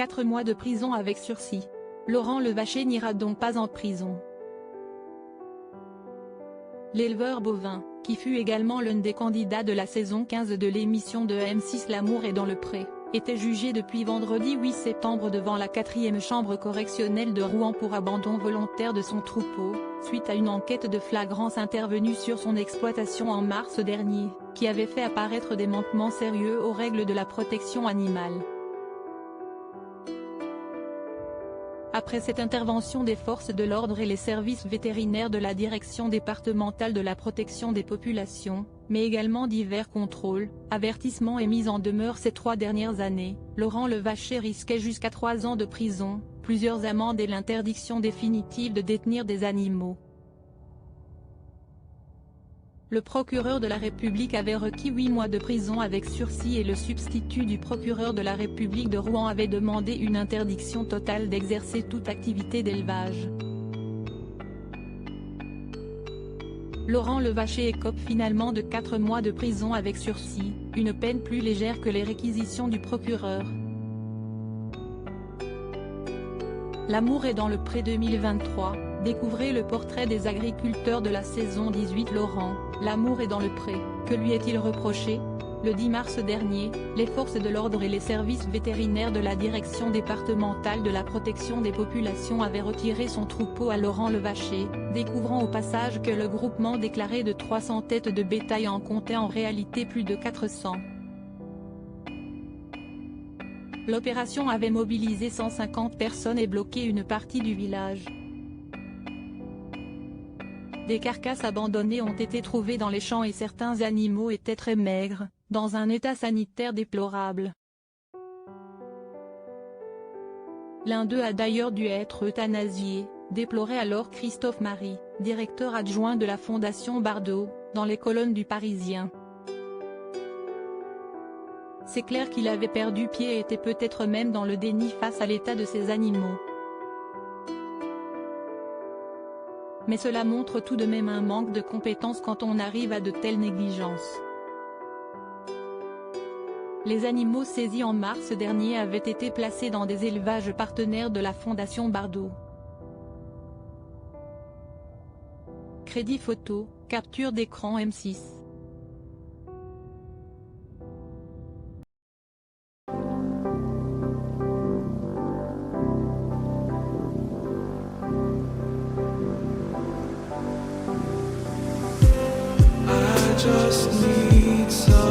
4 mois de prison avec sursis. Laurent Levaché n'ira donc pas en prison. L'éleveur bovin, qui fut également l'un des candidats de la saison 15 de l'émission de M6 L'amour est dans le pré, était jugé depuis vendredi 8 septembre devant la 4e chambre correctionnelle de Rouen pour abandon volontaire de son troupeau, suite à une enquête de flagrance intervenue sur son exploitation en mars dernier, qui avait fait apparaître des manquements sérieux aux règles de la protection animale. Après cette intervention des forces de l'ordre et les services vétérinaires de la Direction départementale de la protection des populations, mais également divers contrôles, avertissements et mises en demeure ces 3 dernières années, Laurent Levaché risquait jusqu'à 3 ans de prison, plusieurs amendes et l'interdiction définitive de détenir des animaux. Le procureur de la République avait requis 8 mois de prison avec sursis et le substitut du procureur de la République de Rouen avait demandé une interdiction totale d'exercer toute activité d'élevage. Laurent Levaché écope finalement de 4 mois de prison avec sursis, une peine plus légère que les réquisitions du procureur. L'amour est dans le pré 2023, découvrez le portrait des agriculteurs de la saison 18. Laurent, l'amour est dans le pré, que lui est-il reproché? Le 10 mars dernier, les forces de l'ordre et les services vétérinaires de la Direction départementale de la protection des populations avaient retiré son troupeau à Laurent Levaché, découvrant au passage que le groupement déclaré de 300 têtes de bétail en comptait en réalité plus de 400. L'opération avait mobilisé 150 personnes et bloqué une partie du village. Des carcasses abandonnées ont été trouvées dans les champs et certains animaux étaient très maigres, dans un état sanitaire déplorable. L'un d'eux a d'ailleurs dû être euthanasié, déplorait alors Christophe Marie, directeur adjoint de la Fondation Bardot, dans les colonnes du Parisien. C'est clair qu'il avait perdu pied et était peut-être même dans le déni face à l'état de ces animaux. Mais cela montre tout de même un manque de compétences quand on arrive à de telles négligences. Les animaux saisis en mars dernier avaient été placés dans des élevages partenaires de la Fondation Bardot. Crédit photo, capture d'écran M6. Just need some